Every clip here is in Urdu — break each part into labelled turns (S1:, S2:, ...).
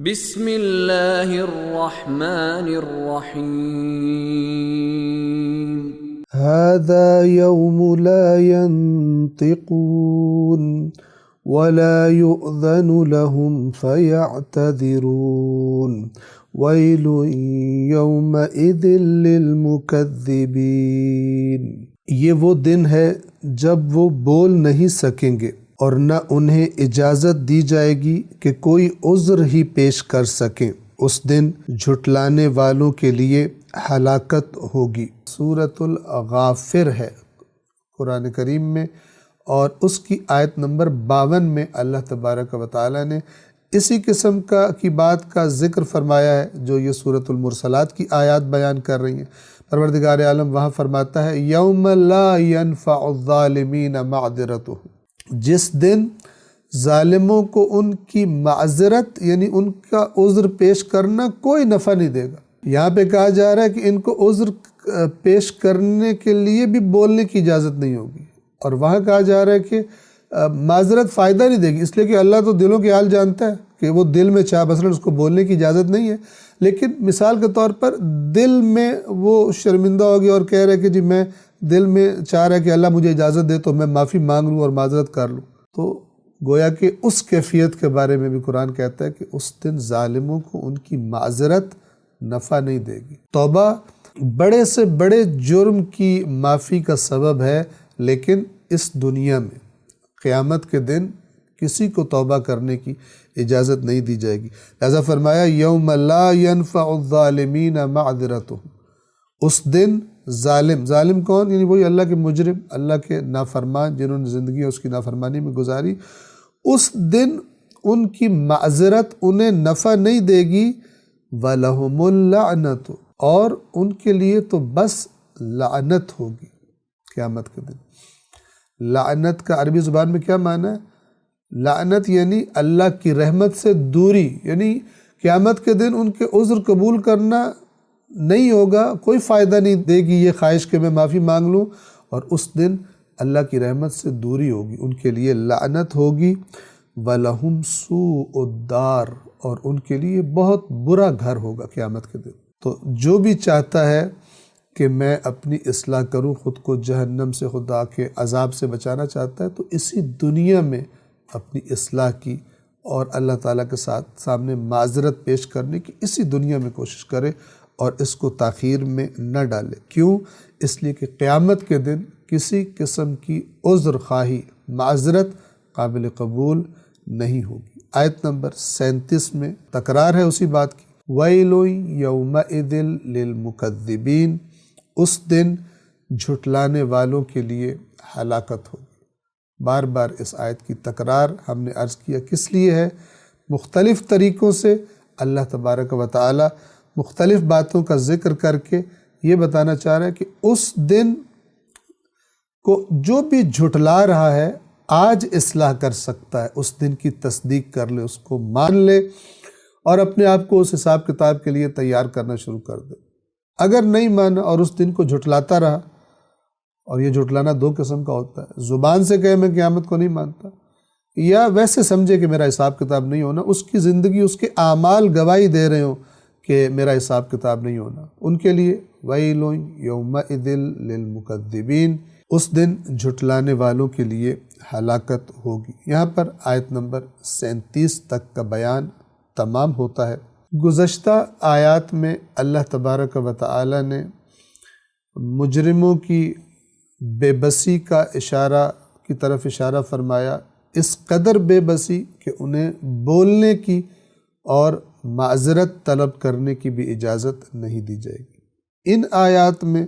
S1: بسم اللہ الرحمن الرحیم
S2: هذا يوم لا ينطقون ولا يؤذن لهم فيعتذرون ويل يومئذ للمكذبين۔ یہ وہ دن ہے جب وہ بول نہیں سکیں گے اور نہ انہیں اجازت دی جائے گی کہ کوئی عذر ہی پیش کر سکیں۔ اس دن جھٹلانے والوں کے لیے ہلاکت ہوگی۔ سورۃ الغافر ہے قرآن کریم میں، اور اس کی آیت نمبر 52 میں اللہ تبارک و تعالی نے اسی قسم کی بات کا ذکر فرمایا ہے جو یہ سورۃ المرسلات کی آیات بیان کر رہی ہیں۔ پروردگار عالم وہاں فرماتا ہے یوم لا ينفع الظالمین معذرتهم، جس دن ظالموں کو ان کی معذرت یعنی ان کا عذر پیش کرنا کوئی نفع نہیں دے گا۔ یہاں پہ کہا جا رہا ہے کہ ان کو عذر پیش کرنے کے لیے بھی بولنے کی اجازت نہیں ہوگی، اور وہاں کہا جا رہا ہے کہ معذرت فائدہ نہیں دے گی، اس لیے کہ اللہ تو دلوں کے حال جانتا ہے کہ وہ دل میں چاہ مثلا اس کو بولنے کی اجازت نہیں ہے، لیکن مثال کے طور پر دل میں وہ شرمندہ ہوگی اور کہہ رہا ہے کہ جی میں دل میں چاہ رہا ہے کہ اللہ مجھے اجازت دے تو میں معافی مانگ لوں اور معذرت کر لوں، تو گویا کہ اس کیفیت کے بارے میں بھی قرآن کہتا ہے کہ اس دن ظالموں کو ان کی معذرت نفع نہیں دے گی۔ توبہ بڑے سے بڑے جرم کی معافی کا سبب ہے، لیکن اس دنیا میں قیامت کے دن کسی کو توبہ کرنے کی اجازت نہیں دی جائے گی۔ لہذا فرمایا یوم لا ينفع الظالمین معذرتهم، اس دن ظالم کون؟ یعنی وہی اللہ کے مجرم، اللہ کے نافرمان جنہوں نے زندگی اس کی نافرمانی میں گزاری، اس دن ان کی معذرت انہیں نفع نہیں دے گی۔ وَلَهُمُ اللَّعْنَةُ، اور ان کے لیے تو بس لعنت ہوگی قیامت کے دن۔ لعنت کا عربی زبان میں کیا معنی ہے؟ لعنت یعنی اللہ کی رحمت سے دوری، یعنی قیامت کے دن ان کے عذر قبول کرنا نہیں ہوگا، کوئی فائدہ نہیں دے گی یہ خواہش کہ میں معافی مانگ لوں، اور اس دن اللہ کی رحمت سے دوری ہوگی، ان کے لیے لعنت ہوگی۔ وَلَهُمْ سُوءُ الدَّارِ، اور ان کے لیے بہت برا گھر ہوگا قیامت کے دن۔ تو جو بھی چاہتا ہے کہ میں اپنی اصلاح کروں، خود کو جہنم سے، خدا کے عذاب سے بچانا چاہتا ہے، تو اسی دنیا میں اپنی اصلاح کی اور اللہ تعالیٰ کے سامنے معذرت پیش کرنے کی اسی دنیا میں کوشش کرے، اور اس کو تاخیر میں نہ ڈالے۔ کیوں؟ اس لیے کہ قیامت کے دن کسی قسم کی عذر خواہی، معذرت قابل قبول نہیں ہوگی۔ آیت نمبر 37 میں تکرار ہے اسی بات کی، وَيْلٌ يَوْمَئِذٍ لِّلْمُكَذِّبِينَ، اس دن جھٹلانے والوں کے لیے ہلاکت ہوگی۔ بار بار اس آیت کی تکرار ہم نے عرض کیا کس لیے ہے؟ مختلف طریقوں سے اللہ تبارک و تعالی مختلف باتوں کا ذکر کر کے یہ بتانا چاہ رہا ہے کہ اس دن کو جو بھی جھٹلا رہا ہے آج اصلاح کر سکتا ہے، اس دن کی تصدیق کر لے، اس کو مان لے اور اپنے آپ کو اس حساب کتاب کے لیے تیار کرنا شروع کر دے۔ اگر نہیں مانا اور اس دن کو جھٹلاتا رہا، اور یہ جھٹلانا دو قسم کا ہوتا ہے، زبان سے کہے میں قیامت کو نہیں مانتا، یا ویسے سمجھے کہ میرا حساب کتاب نہیں ہونا، اس کی زندگی، اس کے اعمال گواہی دے رہے ہوں کہ میرا حساب کتاب نہیں ہونا، ان کے لیے وَيْلٌ يَوْمَئِذٍ لِّلْمُكَذِّبِينَ، اس دن جھٹلانے والوں کے لیے ہلاکت ہوگی۔ یہاں پر آیت نمبر 37 تک کا بیان تمام ہوتا ہے۔ گزشتہ آیات میں اللہ تبارک و تعالی نے مجرموں کی بے بسی کی طرف اشارہ فرمایا، اس قدر بے بسی کہ انہیں بولنے کی اور معذرت طلب کرنے کی بھی اجازت نہیں دی جائے گی۔ ان آیات میں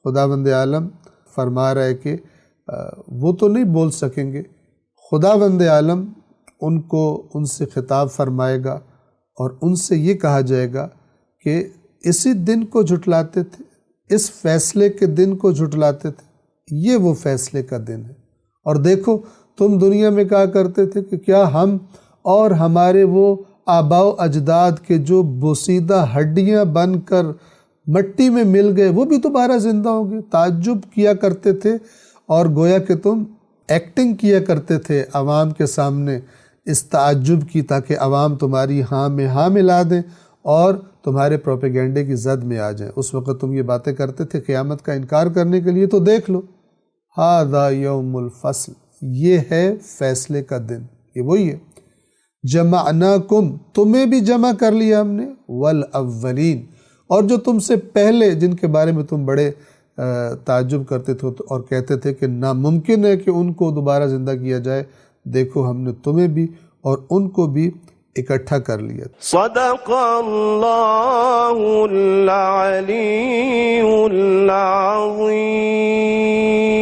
S2: خداوند عالم فرما رہا ہے کہ وہ تو نہیں بول سکیں گے، خداوند عالم ان سے خطاب فرمائے گا اور ان سے یہ کہا جائے گا کہ اسی دن کو جھٹلاتے تھے، اس فیصلے کے دن کو جھٹلاتے تھے، یہ وہ فیصلے کا دن ہے، اور دیکھو تم دنیا میں کہا کرتے تھے کہ کیا ہم اور ہمارے وہ آباء و اجداد کے جو بوسیدہ ہڈیاں بن کر مٹی میں مل گئے وہ بھی دوبارہ زندہ ہوں گے؟ تعجب کیا کرتے تھے اور گویا کہ تم ایکٹنگ کیا کرتے تھے عوام کے سامنے اس تعجب کی تاکہ عوام تمہاری ہاں میں ہاں ملا دیں اور تمہارے پروپیگنڈے کی زد میں آ جائیں۔ اس وقت تم یہ باتیں کرتے تھے قیامت کا انکار کرنے کے لیے، تو دیکھ لو، ھذا یوم الفصل، یہ ہے فیصلے کا دن، یہ وہی ہے۔ جمعناکم، تمہیں بھی جمع کر لیا ہم نے، والاولین، اور جو تم سے پہلے جن کے بارے میں تم بڑے تعجب کرتے تھے اور کہتے تھے کہ ناممکن ہے کہ ان کو دوبارہ زندہ کیا جائے، دیکھو ہم نے تمہیں بھی اور ان کو بھی اکٹھا کر لیا۔
S3: صدق اللہ العلی العظیم۔